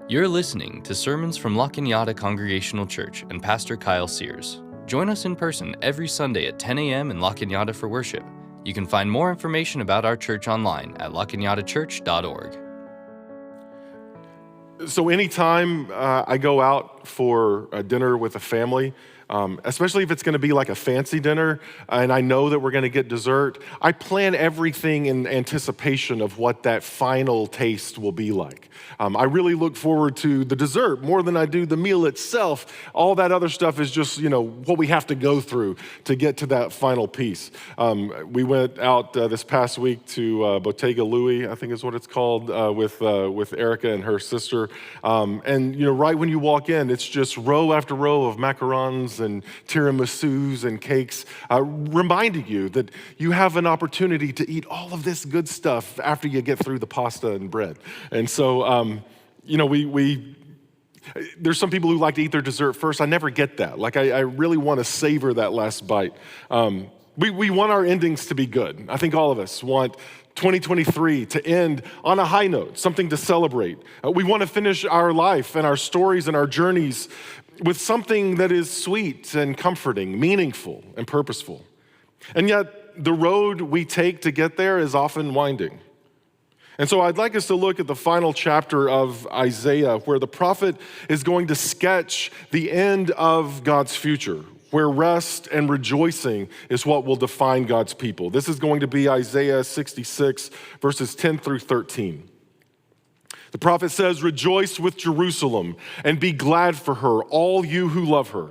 You're listening to sermons from La Cañada Congregational Church and Pastor Kyle Sears. Join us in person every Sunday at 10 a.m. in La Cañada for worship. You can find more information about our church online at lacañadachurch.org. So anytime I go out for a dinner with a family, especially if it's going to be like a fancy dinner and I know that we're going to get dessert, I plan everything in anticipation of what that final taste will be like. I really look forward to the dessert more than I do the meal itself. All that other stuff is just, what we have to go through to get to that final piece. We went out this past week to Bottega Louie, I think is what it's called, with Erica and her sister. And right when you walk in, it's just row after row of macarons and tiramisus and cakes, reminding you that you have an opportunity to eat all of this good stuff after you get through the pasta and bread. And so, there's some people who like to eat their dessert first. I never get that. I really want to savor that last bite. We want our endings to be good. I think all of us want 2023 to end on a high note, something to celebrate. We want to finish our life and our stories and our journeys with something that is sweet and comforting, meaningful and purposeful. And yet, the road we take to get there is often winding. And so I'd like us to look at the final chapter of Isaiah, where the prophet is going to sketch the end of God's future, where rest and rejoicing is what will define God's people. This is going to be Isaiah 66, verses 10 through 13. The prophet says, "Rejoice with Jerusalem and be glad for her, all you who love her.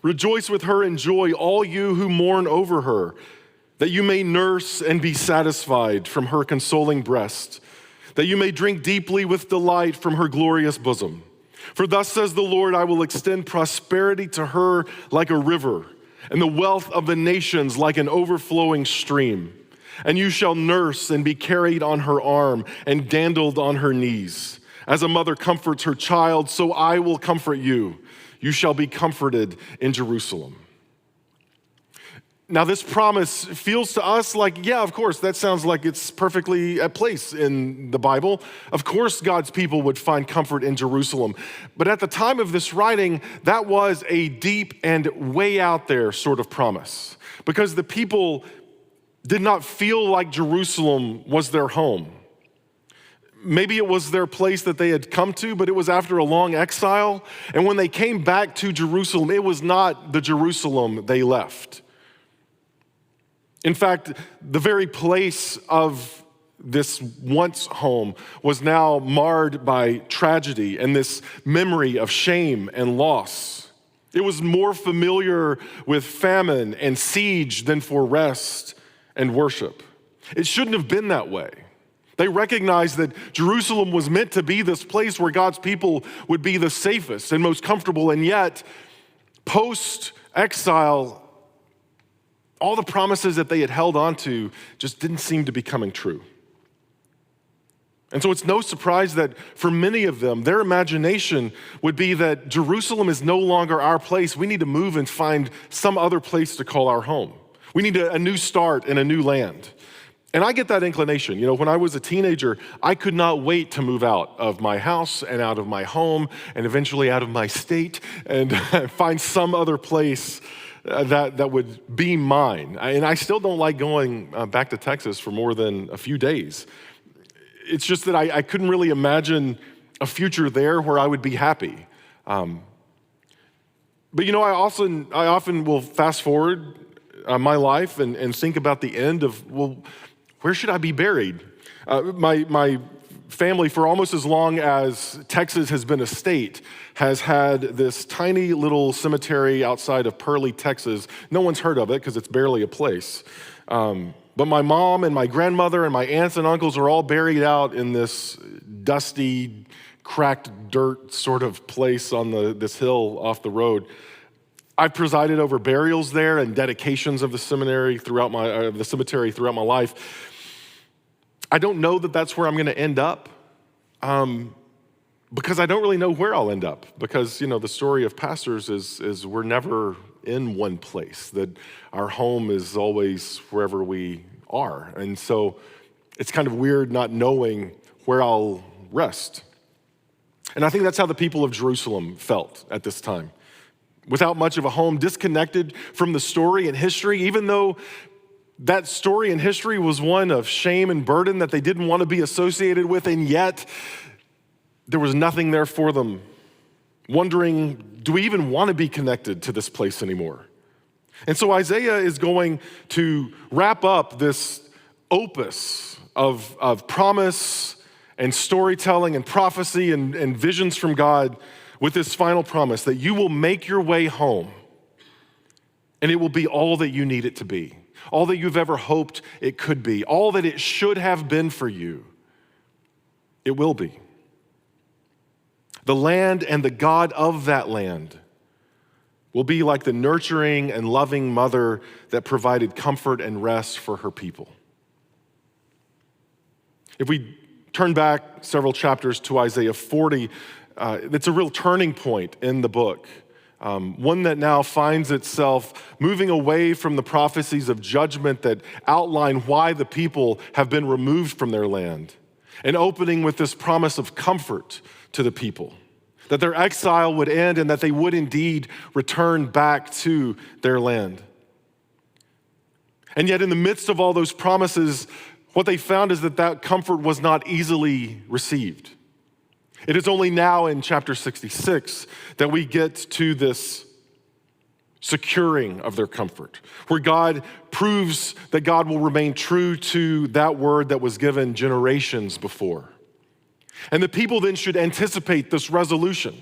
Rejoice with her and joy, all you who mourn over her, that you may nurse and be satisfied from her consoling breast, that you may drink deeply with delight from her glorious bosom. For thus says the Lord, I will extend prosperity to her like a river, and the wealth of the nations like an overflowing stream. And you shall nurse and be carried on her arm and dandled on her knees. As a mother comforts her child, so I will comfort you. You shall be comforted in Jerusalem." Now, this promise feels to us like, yeah, of course, that sounds like it's perfectly at place in the Bible. Of course, God's people would find comfort in Jerusalem. But at the time of this writing, that was a deep and way out there sort of promise, because the people did not feel like Jerusalem was their home. Maybe it was their place that they had come to, but it was after a long exile. And when they came back to Jerusalem, it was not the Jerusalem they left. In fact, the very place of this once home was now marred by tragedy and this memory of shame and loss. It was more familiar with famine and siege than for rest and worship. It shouldn't have been that way. They recognized that Jerusalem was meant to be this place where God's people would be the safest and most comfortable, and yet, post-exile, all the promises that they had held on to just didn't seem to be coming true. And so it's no surprise that for many of them, their imagination would be that Jerusalem is no longer our place. We need to move and find some other place to call our home. We need a new start in a new land. And I get that inclination. When I was a teenager, I could not wait to move out of my house and out of my home and eventually out of my state and find some other place that would be mine. And I still don't like going back to Texas for more than a few days. It's just that I couldn't really imagine a future there where I would be happy. But I often will fast forward my life and think about the end of, well, where should I be buried? My family, for almost as long as Texas has been a state, has had this tiny little cemetery outside of Pearly, Texas. No one's heard of it because it's barely a place. But my mom and my grandmother and my aunts and uncles are all buried out in this dusty, cracked dirt sort of place on this hill off the road. I've presided over burials there and dedications of the cemetery throughout my life. I don't know that that's where I'm going to end up, because I don't really know where I'll end up. Because the story of pastors is we're never in one place. That our home is always wherever we are, and so it's kind of weird not knowing where I'll rest. And I think that's how the people of Jerusalem felt at this time. Without much of a home, disconnected from the story and history, even though that story and history was one of shame and burden that they didn't want to be associated with, and yet there was nothing there for them. Wondering, do we even want to be connected to this place anymore? And so Isaiah is going to wrap up this opus of promise and storytelling and prophecy and visions from God with this final promise that you will make your way home and it will be all that you need it to be, all that you've ever hoped it could be, all that it should have been for you. It will be. The land and the God of that land will be like the nurturing and loving mother that provided comfort and rest for her people. If we turn back several chapters to Isaiah 40, it's a real turning point in the book, one that now finds itself moving away from the prophecies of judgment that outline why the people have been removed from their land, and opening with this promise of comfort to the people, that their exile would end and that they would indeed return back to their land. And yet in the midst of all those promises, what they found is that comfort was not easily received. It is only now in chapter 66 that we get to this securing of their comfort, where God proves that God will remain true to that word that was given generations before. And the people then should anticipate this resolution,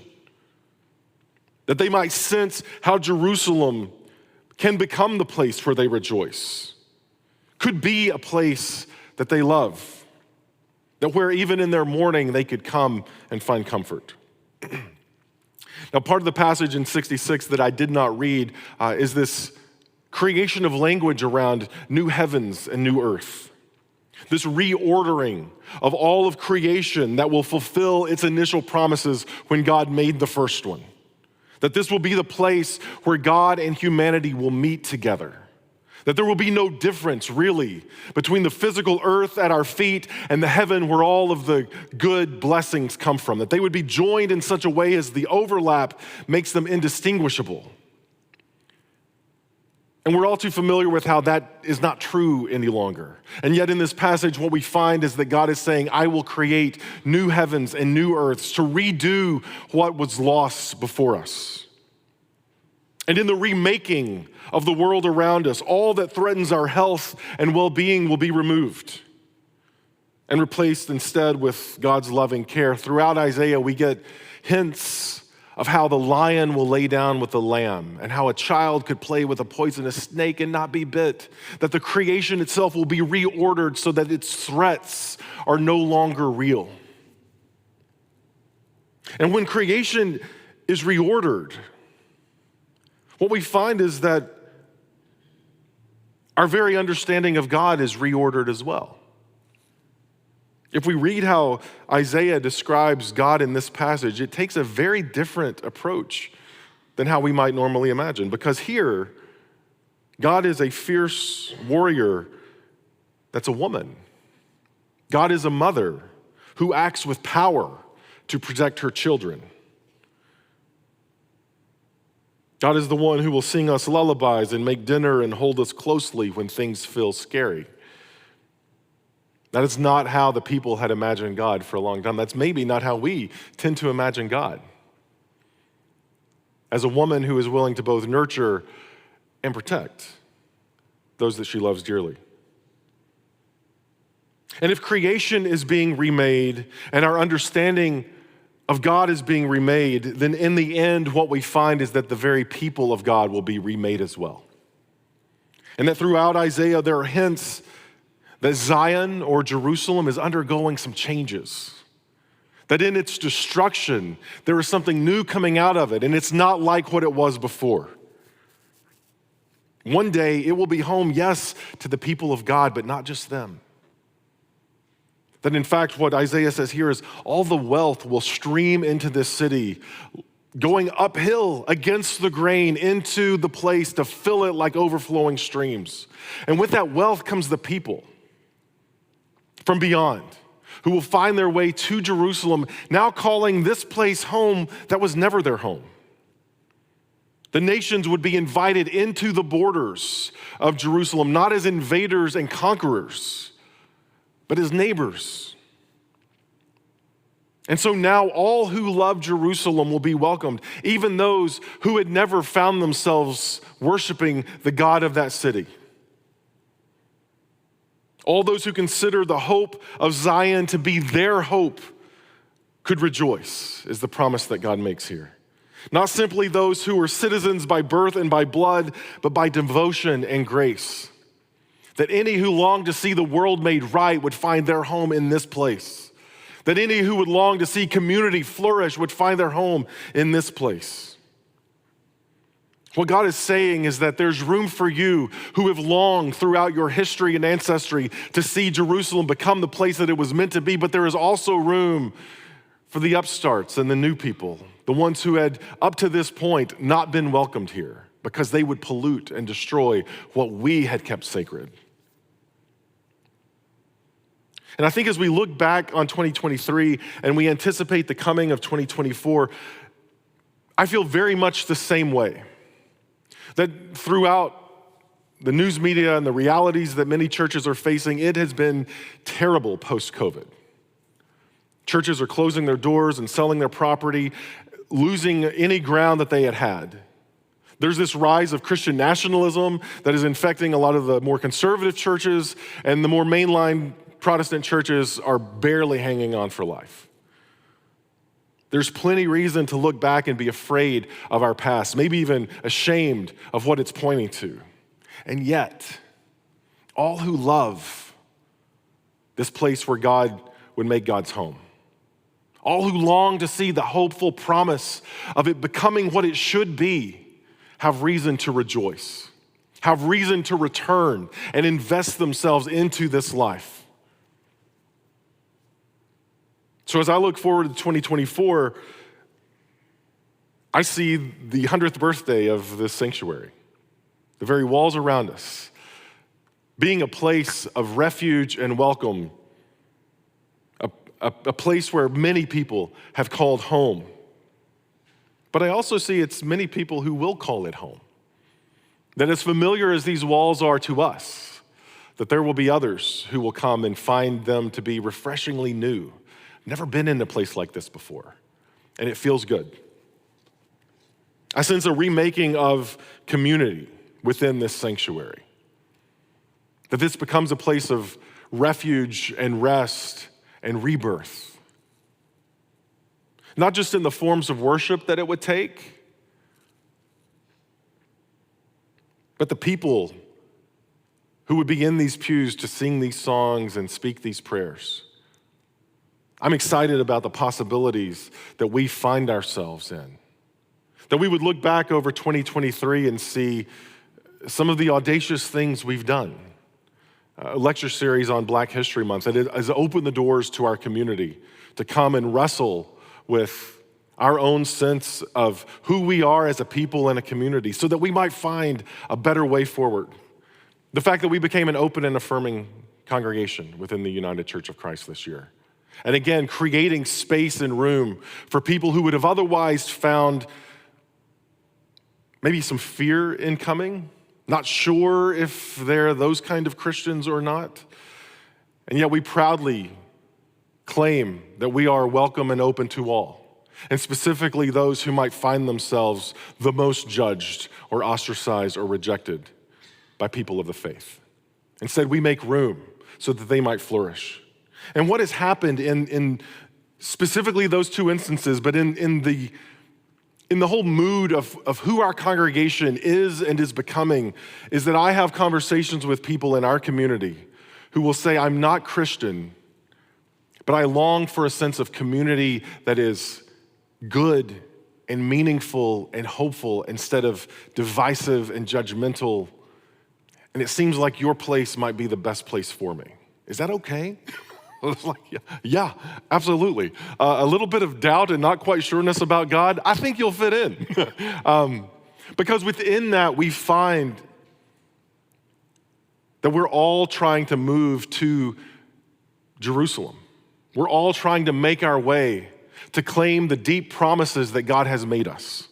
that they might sense how Jerusalem can become the place where they rejoice, could be a place that they love, that where even in their mourning they could come and find comfort. Now, part of the passage in 66 that I did not read is this creation of language around new heavens and new earth. This reordering of all of creation that will fulfill its initial promises when God made the first one. That this will be the place where God and humanity will meet together. That there will be no difference, really, between the physical earth at our feet and the heaven where all of the good blessings come from. That they would be joined in such a way as the overlap makes them indistinguishable. And we're all too familiar with how that is not true any longer. And yet in this passage, what we find is that God is saying, I will create new heavens and new earths to redo what was lost before us. And in the remaking of the world around us, all that threatens our health and well-being will be removed and replaced instead with God's loving care. Throughout Isaiah, we get hints of how the lion will lay down with the lamb and how a child could play with a poisonous snake and not be bit, that the creation itself will be reordered so that its threats are no longer real. And when creation is reordered, what we find is that our very understanding of God is reordered as well. If we read how Isaiah describes God in this passage, it takes a very different approach than how we might normally imagine. Because here, God is a fierce warrior that's a woman. God is a mother who acts with power to protect her children. God is the one who will sing us lullabies and make dinner and hold us closely when things feel scary. That is not how the people had imagined God for a long time. That's maybe not how we tend to imagine God. As a woman who is willing to both nurture and protect those that she loves dearly. And if creation is being remade and our understanding of God is being remade, then in the end, what we find is that the very people of God will be remade as well. And that throughout Isaiah, there are hints that Zion or Jerusalem is undergoing some changes. That in its destruction, there is something new coming out of it, and it's not like what it was before. One day, it will be home, yes, to the people of God, but not just them. That in fact, what Isaiah says here is all the wealth will stream into this city, going uphill against the grain into the place to fill it like overflowing streams. And with that wealth comes the people from beyond, who will find their way to Jerusalem, now calling this place home that was never their home. The nations would be invited into the borders of Jerusalem, not as invaders and conquerors, but as neighbors. And so now all who love Jerusalem will be welcomed, even those who had never found themselves worshiping the God of that city. All those who consider the hope of Zion to be their hope could rejoice, is the promise that God makes here. Not simply those who are citizens by birth and by blood, but by devotion and grace. That any who long to see the world made right would find their home in this place. That any who would long to see community flourish would find their home in this place. What God is saying is that there's room for you who have longed throughout your history and ancestry to see Jerusalem become the place that it was meant to be, but there is also room for the upstarts and the new people, the ones who had up to this point not been welcomed here because they would pollute and destroy what we had kept sacred. And I think as we look back on 2023 and we anticipate the coming of 2024, I feel very much the same way. That throughout the news media and the realities that many churches are facing, it has been terrible post-COVID. Churches are closing their doors and selling their property, losing any ground that they had had. There's this rise of Christian nationalism that is infecting a lot of the more conservative churches, and the more mainline Protestant churches are barely hanging on for life. There's plenty reason to look back and be afraid of our past, maybe even ashamed of what it's pointing to. And yet, all who love this place where God would make God's home, all who long to see the hopeful promise of it becoming what it should be, have reason to rejoice, have reason to return and invest themselves into this life. So as I look forward to 2024, I see the 100th birthday of this sanctuary, the very walls around us, being a place of refuge and welcome, a place where many people have called home. But I also see it's many people who will call it home. That as familiar as these walls are to us, that there will be others who will come and find them to be refreshingly new. Never been in a place like this before, and it feels good. I sense a remaking of community within this sanctuary. That this becomes a place of refuge and rest and rebirth. Not just in the forms of worship that it would take, but the people who would be in these pews to sing these songs and speak these prayers. I'm excited about the possibilities that we find ourselves in. That we would look back over 2023 and see some of the audacious things we've done. A lecture series on Black History Month that has opened the doors to our community to come and wrestle with our own sense of who we are as a people and a community so that we might find a better way forward. The fact that we became an open and affirming congregation within the United Church of Christ this year. And again, creating space and room for people who would have otherwise found maybe some fear in coming, not sure if they're those kind of Christians or not. And yet we proudly claim that we are welcome and open to all, and specifically those who might find themselves the most judged or ostracized or rejected by people of the faith. Instead, we make room so that they might flourish. And what has happened in specifically those two instances, but in the whole mood of who our congregation is and is becoming, is that I have conversations with people in our community who will say, I'm not Christian, but I long for a sense of community that is good and meaningful and hopeful instead of divisive and judgmental. And it seems like your place might be the best place for me. Is that okay? I was like, yeah, absolutely. A little bit of doubt and not quite sureness about God, I think you'll fit in. Because within that, we find that we're all trying to move to Jerusalem, We're all trying to make our way to claim the deep promises that God has made us.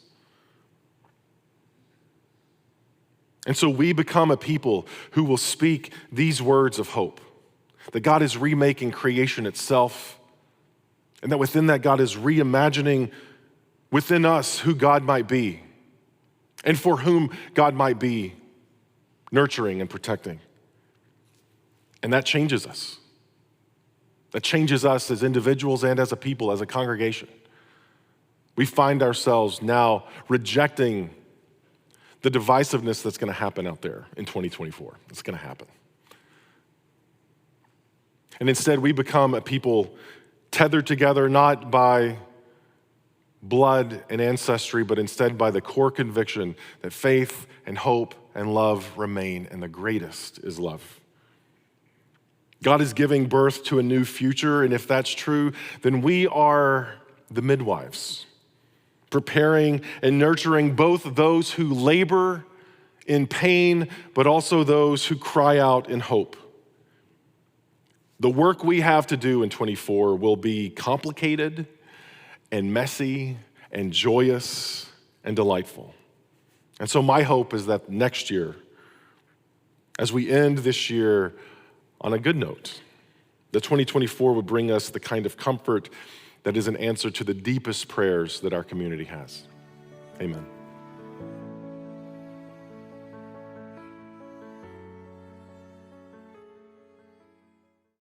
And so we become a people who will speak these words of hope, that God is remaking creation itself, and that within that God is reimagining within us who God might be and for whom God might be nurturing and protecting. And that changes us. That changes us as individuals and as a people, as a congregation. We find ourselves now rejecting the divisiveness that's going to happen out there in 2024. It's going to happen. And instead, we become a people tethered together not by blood and ancestry, but instead by the core conviction that faith and hope and love remain, and the greatest is love. God is giving birth to a new future, and if that's true, then we are the midwives, preparing and nurturing both those who labor in pain, but also those who cry out in hope. The work we have to do in 24 will be complicated and messy and joyous and delightful. And so my hope is that next year, as we end this year on a good note, that 2024 would bring us the kind of comfort that is an answer to the deepest prayers that our community has. Amen.